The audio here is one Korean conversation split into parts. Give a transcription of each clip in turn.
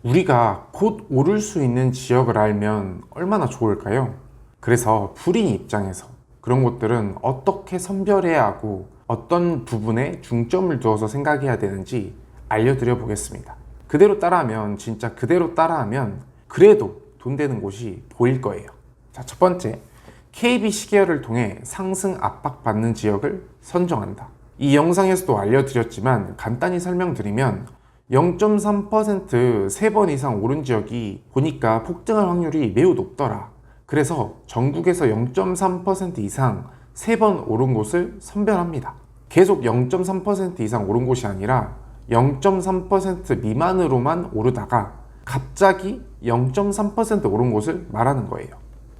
우리가 곧 오를 수 있는 지역을 알면 얼마나 좋을까요? 그래서 불인 입장에서 그런 곳들은 어떻게 선별해야 하고 어떤 부분에 중점을 두어서 생각해야 되는지 알려드려 보겠습니다. 그대로 따라하면 진짜 그대로 따라하면 그래도 돈 되는 곳이 보일 거예요. 자, 첫 번째, KB 시계열을 통해 상승 압박받는 지역을 선정한다. 이 영상에서도 알려드렸지만 간단히 설명드리면 0.3% 3번 이상 오른 지역이 보니까 폭등할 확률이 매우 높더라. 그래서 전국에서 0.3% 이상 3번 오른 곳을 선별합니다. 계속 0.3% 이상 오른 곳이 아니라 0.3% 미만으로만 오르다가 갑자기 0.3% 오른 곳을 말하는 거예요.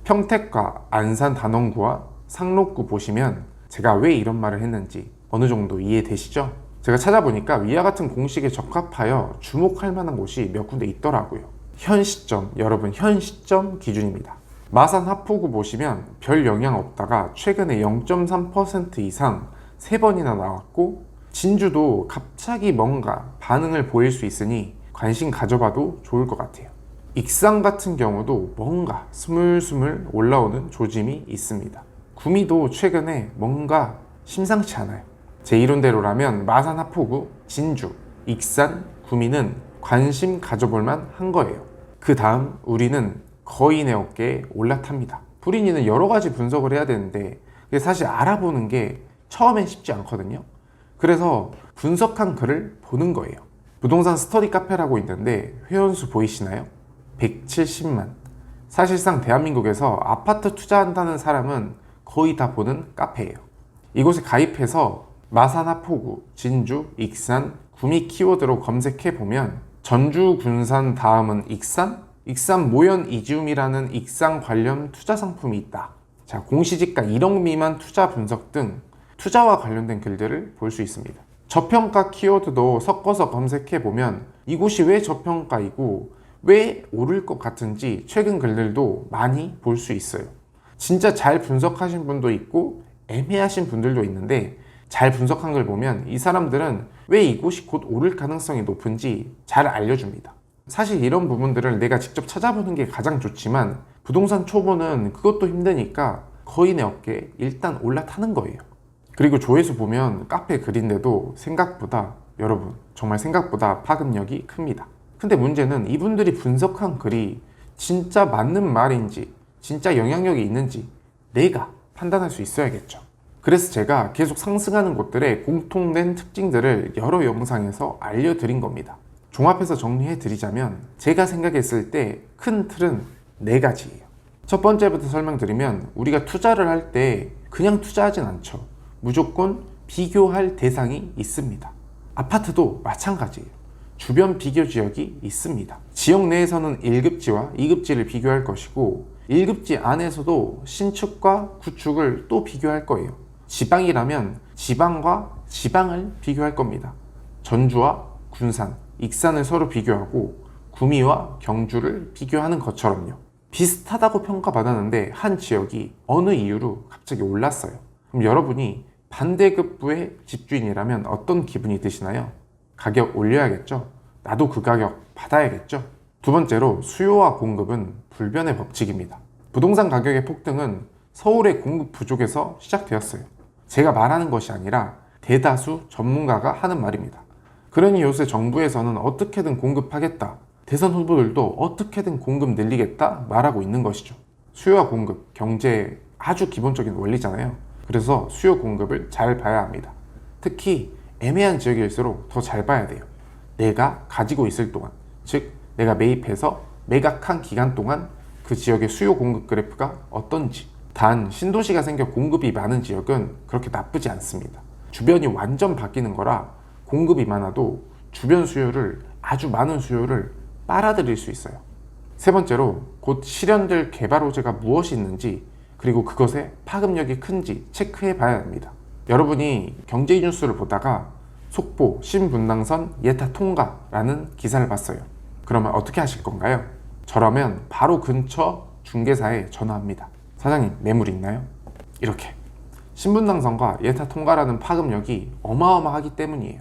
평택과 안산 단원구와 상록구 보시면 제가 왜 이런 말을 했는지 어느 정도 이해되시죠? 제가 찾아보니까 위와 같은 공식에 적합하여 주목할 만한 곳이 몇 군데 있더라고요. 현 시점, 여러분 현 시점 기준입니다. 마산 하포구 보시면 별 영향 없다가 최근에 0.3% 이상 3번이나 나왔고, 진주도 갑자기 뭔가 반응을 보일 수 있으니 관심 가져봐도 좋을 것 같아요. 익산 같은 경우도 뭔가 스물스물 올라오는 조짐이 있습니다. 구미도 최근에 뭔가 심상치 않아요. 제 이론대로라면 마산 하포구, 진주, 익산, 구미는 관심 가져볼만 한 거예요. 그 다음 우리는 거인의 어깨에 올라탑니다. 불인이는 여러 가지 분석을 해야 되는데 사실 알아보는 게 처음엔 쉽지 않거든요. 그래서 분석한 글을 보는 거예요. 부동산 스터디 카페라고 있는데 회원수 보이시나요? 170만. 사실상 대한민국에서 아파트 투자한다는 사람은 거의 다 보는 카페예요. 이곳에 가입해서 마산 하포구, 진주, 익산, 구미 키워드로 검색해보면 전주, 군산 다음은 익산? 익산 모연 이지움이라는 익산 관련 투자 상품이 있다. 자, 공시지가 1억 미만 투자 분석 등 투자와 관련된 글들을 볼 수 있습니다. 저평가 키워드도 섞어서 검색해보면 이곳이 왜 저평가이고 왜 오를 것 같은지 최근 글들도 많이 볼 수 있어요. 진짜 잘 분석하신 분도 있고 애매하신 분들도 있는데 잘 분석한 걸 보면 이 사람들은 왜 이곳이 곧 오를 가능성이 높은지 잘 알려줍니다. 사실 이런 부분들을 내가 직접 찾아보는 게 가장 좋지만 부동산 초보는 그것도 힘드니까 거인의 어깨에 일단 올라타는 거예요. 그리고 조회수 보면 카페 글인데도 생각보다, 여러분 정말 생각보다 파급력이 큽니다. 근데 문제는 이분들이 분석한 글이 진짜 맞는 말인지 진짜 영향력이 있는지 내가 판단할 수 있어야겠죠. 그래서 제가 계속 상승하는 곳들의 공통된 특징들을 여러 영상에서 알려드린 겁니다. 종합해서 정리해 드리자면 제가 생각했을 때 큰 틀은 4가지예요. 첫 번째부터 설명드리면 우리가 투자를 할 때 그냥 투자하진 않죠. 무조건 비교할 대상이 있습니다. 아파트도 마찬가지예요. 주변 비교 지역이 있습니다. 지역 내에서는 1급지와 2급지를 비교할 것이고 1급지 안에서도 신축과 구축을 또 비교할 거예요. 지방이라면 지방과 지방을 비교할 겁니다. 전주와 군산, 익산을 서로 비교하고 구미와 경주를 비교하는 것처럼요. 비슷하다고 평가받았는데 한 지역이 어느 이유로 갑자기 올랐어요. 그럼 여러분이 반대급부의 집주인이라면 어떤 기분이 드시나요? 가격 올려야겠죠? 나도 그 가격 받아야겠죠? 두 번째로 수요와 공급은 불변의 법칙입니다. 부동산 가격의 폭등은 서울의 공급 부족에서 시작되었어요. 제가 말하는 것이 아니라 대다수 전문가가 하는 말입니다. 그러니 요새 정부에서는 어떻게든 공급하겠다, 대선 후보들도 어떻게든 공급 늘리겠다 말하고 있는 것이죠. 수요와 공급, 경제의 아주 기본적인 원리잖아요. 그래서 수요 공급을 잘 봐야 합니다. 특히 애매한 지역일수록 더 잘 봐야 돼요. 내가 가지고 있을 동안, 즉 내가 매입해서 매각한 기간 동안 그 지역의 수요 공급 그래프가 어떤지. 단 신도시가 생겨 공급이 많은 지역은 그렇게 나쁘지 않습니다. 주변이 완전 바뀌는 거라 공급이 많아도 주변 수요를, 아주 많은 수요를 빨아들일 수 있어요. 세 번째로 곧 실현될 개발 호재가 무엇이 있는지, 그리고 그것의 파급력이 큰지 체크해 봐야 합니다. 여러분이 경제 뉴스를 보다가 속보, 신분당선, 예타 통과라는 기사를 봤어요. 그러면 어떻게 하실 건가요? 저라면 바로 근처 중개사에 전화합니다. 사장님, 매물 있나요? 이렇게. 신분당선과 예타 통과라는 파급력이 어마어마하기 때문이에요.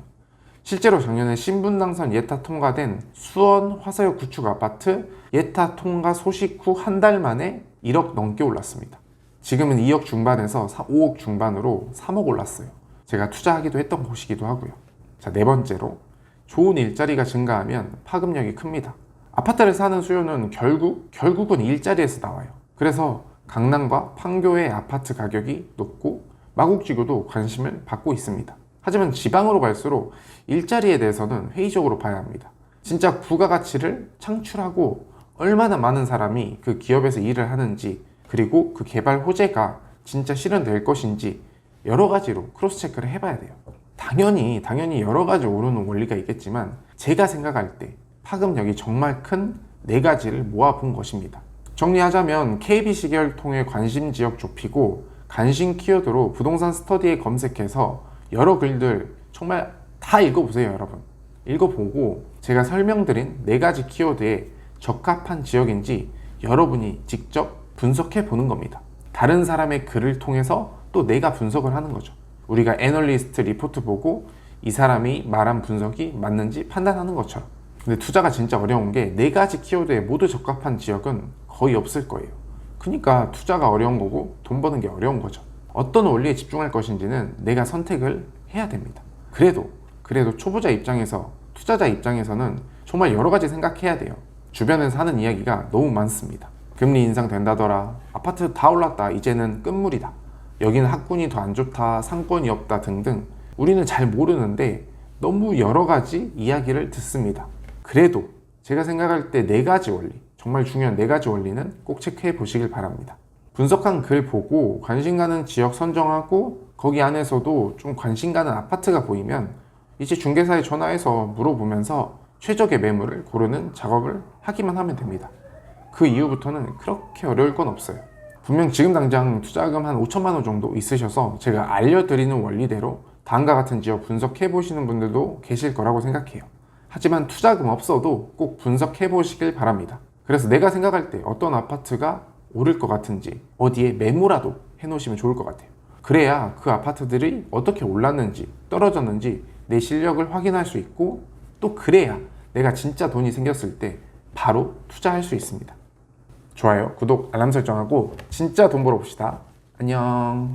실제로 작년에 신분당선 예타 통과된 수원 화서역 구축 아파트 예타 통과 소식 후 한 달 만에 1억 넘게 올랐습니다. 지금은 2억 중반에서 5억 중반으로 3억 올랐어요. 제가 투자하기도 했던 곳이기도 하고요. 자, 네 번째로 좋은 일자리가 증가하면 파급력이 큽니다. 아파트를 사는 수요는 결국은 일자리에서 나와요. 그래서 강남과 판교의 아파트 가격이 높고 마곡지구도 관심을 받고 있습니다. 하지만 지방으로 갈수록 일자리에 대해서는 회의적으로 봐야 합니다. 진짜 부가가치를 창출하고 얼마나 많은 사람이 그 기업에서 일을 하는지, 그리고 그 개발 호재가 진짜 실현될 것인지 여러 가지로 크로스 체크를 해봐야 돼요. 당연히 여러 가지 오르는 원리가 있겠지만 제가 생각할 때 파급력이 정말 큰 네 가지를 모아본 것입니다. 정리하자면 KBC 계열 통해 관심 지역 좁히고 관심 키워드로 부동산 스터디에 검색해서 여러 글들 정말 다 읽어보세요. 여러분 읽어보고 제가 설명드린 네 가지 키워드에 적합한 지역인지 여러분이 직접 분석해 보는 겁니다. 다른 사람의 글을 통해서 또 내가 분석을 하는 거죠. 우리가 애널리스트 리포트 보고 이 사람이 말한 분석이 맞는지 판단하는 것처럼. 근데 투자가 진짜 어려운 게 네 가지 키워드에 모두 적합한 지역은 거의 없을 거예요. 그러니까 투자가 어려운 거고 돈 버는 게 어려운 거죠. 어떤 원리에 집중할 것인지는 내가 선택을 해야 됩니다. 그래도 초보자 입장에서, 투자자 입장에서는 정말 여러 가지 생각해야 돼요. 주변에서 하는 이야기가 너무 많습니다. 금리 인상된다더라, 아파트 다 올랐다, 이제는 끝물이다, 여기는 학군이 더 안 좋다, 상권이 없다 등등 우리는 잘 모르는데 너무 여러 가지 이야기를 듣습니다. 그래도 제가 생각할 때 네 가지 원리, 정말 중요한 네 가지 원리는 꼭 체크해 보시길 바랍니다. 분석한 글 보고 관심 가는 지역 선정하고 거기 안에서도 좀 관심 가는 아파트가 보이면 이제 중개사에 전화해서 물어보면서 최적의 매물을 고르는 작업을 하기만 하면 됩니다. 그 이후부터는 그렇게 어려울 건 없어요. 분명 지금 당장 투자금 한 5천만 원 정도 있으셔서 제가 알려드리는 원리대로 다음과 같은 지역 분석해 보시는 분들도 계실 거라고 생각해요. 하지만 투자금 없어도 꼭 분석해 보시길 바랍니다. 그래서 내가 생각할 때 어떤 아파트가 오를 것 같은지 어디에 메모라도 해놓으시면 좋을 것 같아요. 그래야 그 아파트들이 어떻게 올랐는지 떨어졌는지 내 실력을 확인할 수 있고, 또 그래야 내가 진짜 돈이 생겼을 때 바로 투자할 수 있습니다. 좋아요, 구독, 알람 설정하고 진짜 돈 벌어봅시다. 안녕.